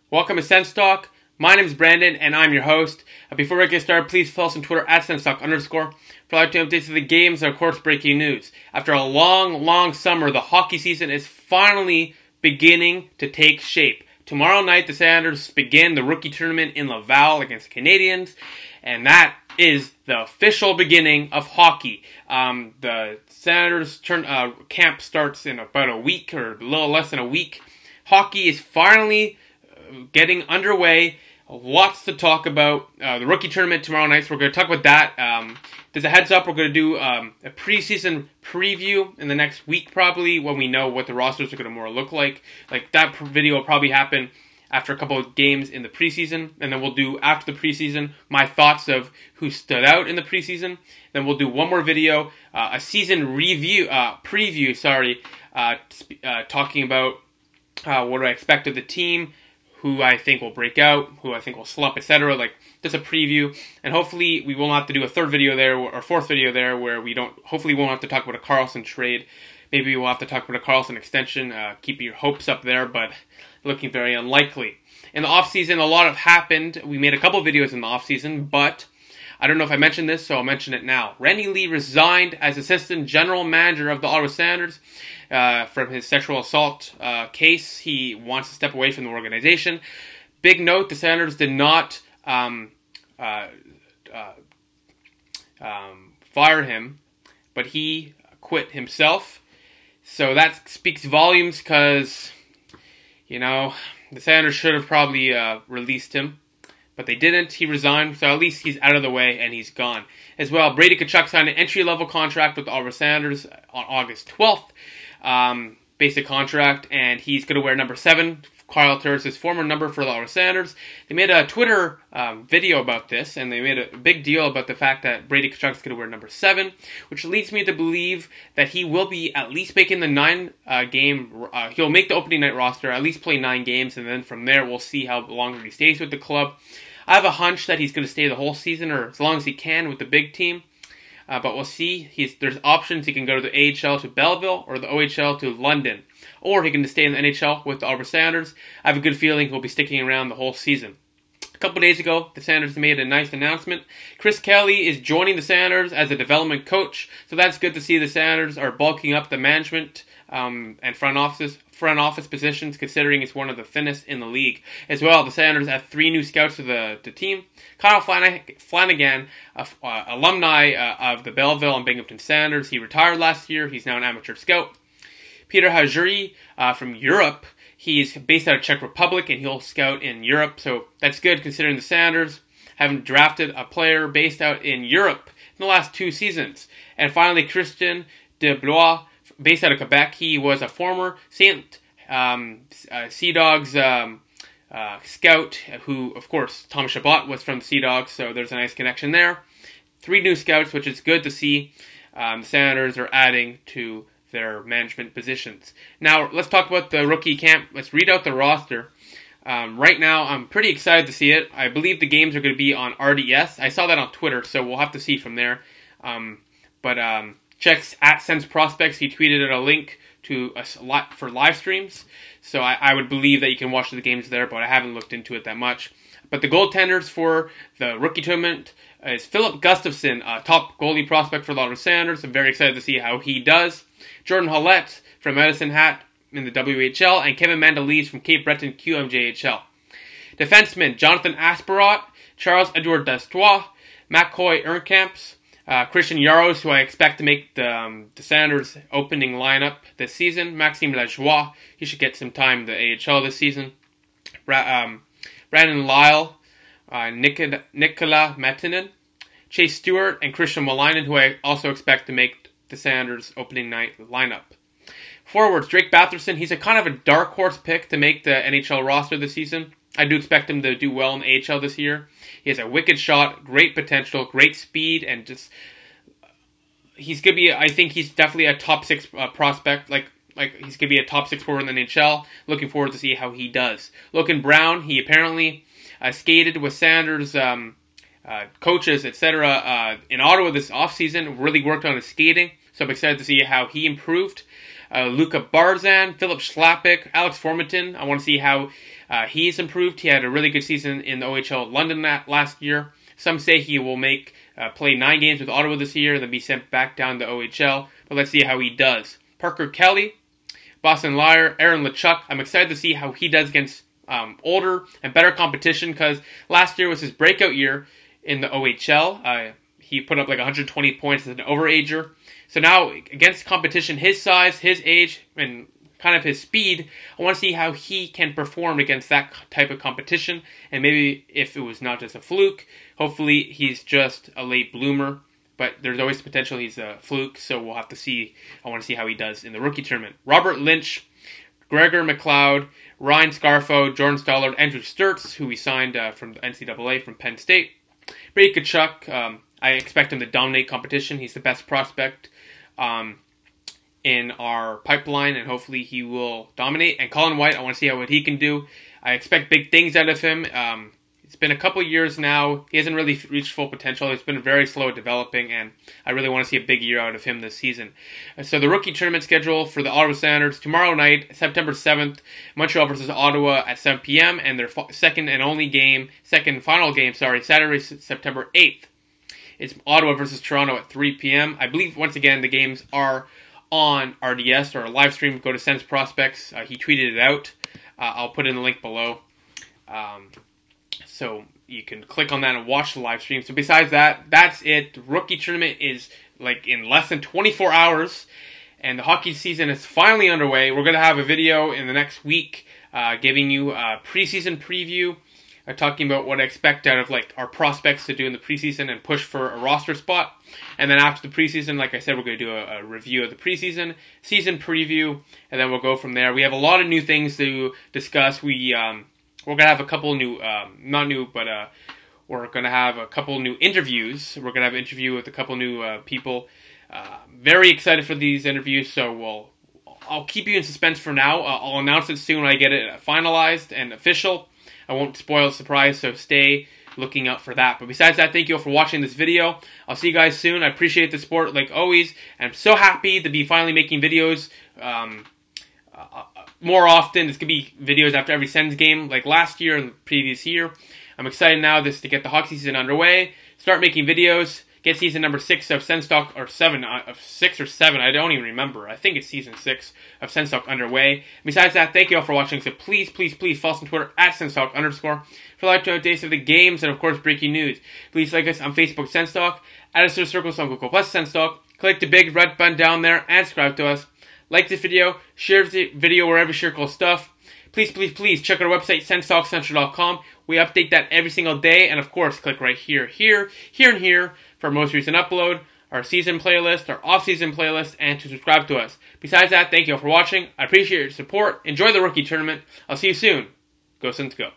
Welcome to Sens Talk. My name is Brandon, and I'm your host. Before we get started, please follow us on Twitter at SensTalk_ for live updates of the games and, of course, breaking news. After a long summer, the hockey season is finally beginning to take shape. Tomorrow night, the Senators begin the rookie tournament in Laval against the Canadiens, and that is the official beginning of hockey. The Senators camp starts in about a week, or a little less than a week. Hockey is finally getting underway. Lots to talk about. The rookie tournament tomorrow night, so we're going to talk about that. There's a heads up, we're going to do a preseason preview in the next week probably, when we know what the rosters are going to more look like. Like, that video will probably happen after a couple of games in the preseason, and then we'll do, after the preseason, my thoughts of who stood out in the preseason. Then we'll do one more video, a season preview, talking about what do I expect of the team, who I think will break out, who I think will slump, etc. Like, just a preview. And hopefully we won't have to do a third video there, or fourth video there, where hopefully we won't have to talk about a Carlson trade. Maybe we'll have to talk about a Carlson extension. Keep your hopes up there, but looking very unlikely. In the offseason, a lot have happened. We made a couple videos in the offseason, but I don't know if I mentioned this, so I'll mention it now. Randy Lee resigned as assistant general manager of the Ottawa Senators from his sexual assault case. He wants to step away from the organization. Big note, the Senators did not fire him, but he quit himself. So that speaks volumes, because, you know, the Senators should have probably released him, but they didn't. He resigned, so at least he's out of the way and he's gone. As well, Brady Tkachuk signed an entry-level contract with the Ottawa Senators on August 12th. Basic contract, and he's going to wear number 7, Kyle Turris' former number for the Ottawa Senators. They made a Twitter video about this, and they made a big deal about the fact that Brady Tkachuk's going to wear number 7, which leads me to believe that he will be at least making the 9-game... he'll make the opening night roster, at least play 9 games, and then from there we'll see how long he stays with the club. I have a hunch that he's going to stay the whole season, or as long as he can, with the big team. But we'll see. There's options. He can go to the AHL to Belleville, or the OHL to London. Or he can stay in the NHL with the Ottawa Senators. I have a good feeling he'll be sticking around the whole season. A couple days ago, the Senators made a nice announcement. Chris Kelly is joining the Senators as a development coach. So that's good to see. The Senators are bulking up the management and front office positions, considering it's one of the thinnest in the league. As well, the Senators have 3 new scouts to the team. Kyle Flanagan, alumni of the Belleville and Binghamton Senators. He retired last year. He's now an amateur scout. Peter Hajuri from Europe. He's based out of Czech Republic, and he'll scout in Europe. So that's good, considering the Senators haven't drafted a player based out in Europe in the last 2 seasons. And finally, Christian Desblois, based out of Quebec. He was a former St. Sea Dogs scout, who, of course, Thomas Chabot was from the Sea Dogs, so there's a nice connection there. 3 new scouts, which is good to see. The Senators are adding to their management positions. Now, let's talk about the rookie camp. Let's read out the roster. Right now, I'm pretty excited to see it. I believe the games are going to be on RDS. I saw that on Twitter, so we'll have to see from there. Checks at Sens Prospects. He tweeted out a link to for live streams. So I would believe that you can watch the games there, but I haven't looked into it that much. But the goaltenders for the rookie tournament is Philip Gustafsson, a top goalie prospect for the Ottawa Senators. I'm very excited to see how he does. Jordan Hollett from Medicine Hat in the WHL, and Kevin Mandalese from Cape Breton QMJHL. Defensemen, Jonathan Asperot, Charles-Edouard Destois, McCoy Ernkamps, Christian Yaros, who I expect to make the Senators opening lineup this season. Maxime Lajoie, he should get some time in the AHL this season. Brandon Lyle, Nicola Metinen, Chase Stewart, and Christian Malinen, who I also expect to make the Senators opening night lineup. Forwards, Drake Batherson, he's a kind of a dark horse pick to make the NHL roster this season. I do expect him to do well in the AHL this year. He has a wicked shot, great potential, great speed, and just he's gonna be. I think he's definitely a top 6 prospect. Like he's gonna be a top 6 forward in the NHL. Looking forward to see how he does. Logan Brown, he apparently skated with Sanders' coaches, etc. In Ottawa this offseason. Really worked on his skating, so I'm excited to see how he improved. Luka Barzan, Philip Schlappick, Alex Formanton. I want to see how He's improved. He had a really good season in the OHL London last year. Some say he will play 9 games with Ottawa this year and then be sent back down to OHL. But let's see how he does. Parker Kelly, Boston Liar, Aaron Lachuk. I'm excited to see how he does against older and better competition, because last year was his breakout year in the OHL. He put up like 120 points as an overager. So now, against competition his size, his age, and kind of his speed, I want to see how he can perform against that type of competition. And maybe if it was not just a fluke, hopefully he's just a late bloomer. But there's always the potential he's a fluke, so we'll have to see. I want to see how he does in the rookie tournament. Robert Lynch, Gregor McLeod, Ryan Scarfo, Jordan Stollard, Andrew Sturtz, who we signed from the NCAA from Penn State. Brady Tkachuk, I expect him to dominate competition. He's the best prospect in our pipeline, and hopefully he will dominate. And Colin White, I want to see what he can do. I expect big things out of him. It's been a couple years now. He hasn't really reached full potential. He's been very slow at developing, and I really want to see a big year out of him this season. So the rookie tournament schedule for the Ottawa Senators, tomorrow night, September 7th, Montreal versus Ottawa at 7 p.m., and their second final game, Saturday, September 8th. It's Ottawa versus Toronto at 3 p.m. I believe, once again, the games are on RDS, or a live stream. Go to Sens Prospects. He tweeted it out. I'll put in the link below. So you can click on that and watch the live stream. So besides that, that's it. The rookie tournament is like in less than 24 hours. And the hockey season is finally underway. We're going to have a video in the next week giving you a preseason preview. Talking about what I expect out of like our prospects to do in the preseason and push for a roster spot. And then after the preseason, like I said, we're going to do a review of the preseason, season preview, and then we'll go from there. We have a lot of new things to discuss. We're going to have a couple new, we're going to have a couple new interviews. We're going to have an interview with a couple new people. Very excited for these interviews, so I'll keep you in suspense for now. I'll announce it soon when I get it finalized and official. I won't spoil the surprise, so stay looking out for that. But besides that, thank you all for watching this video. I'll see you guys soon. I appreciate the support like always, and I'm so happy to be finally making videos more often. This could be videos after every Sens game, like last year and the previous year. I'm excited now to get the hockey season underway, start making videos, get season number 6 of Sens Talk, or 7, of 6 or 7, I don't even remember. I think it's season 6 of Sens Talk underway. Besides that, thank you all for watching. So please, please, please follow us on Twitter at SensTalk_ for live updates of the games and of course breaking news. Please like us on Facebook, Sens Talk, add us to the circles on Google Plus, Sens Talk. Click the big red button down there and subscribe to us. Like this video, share the video wherever you share cool stuff. Please, please, please check out our website, senstalkcentral.com. We update that every single day, and of course, click right here, here, and here for our most recent upload, our season playlist, our off-season playlist, and to subscribe to us. Besides that, thank you all for watching. I appreciate your support. Enjoy the rookie tournament. I'll see you soon. Go Sens, go.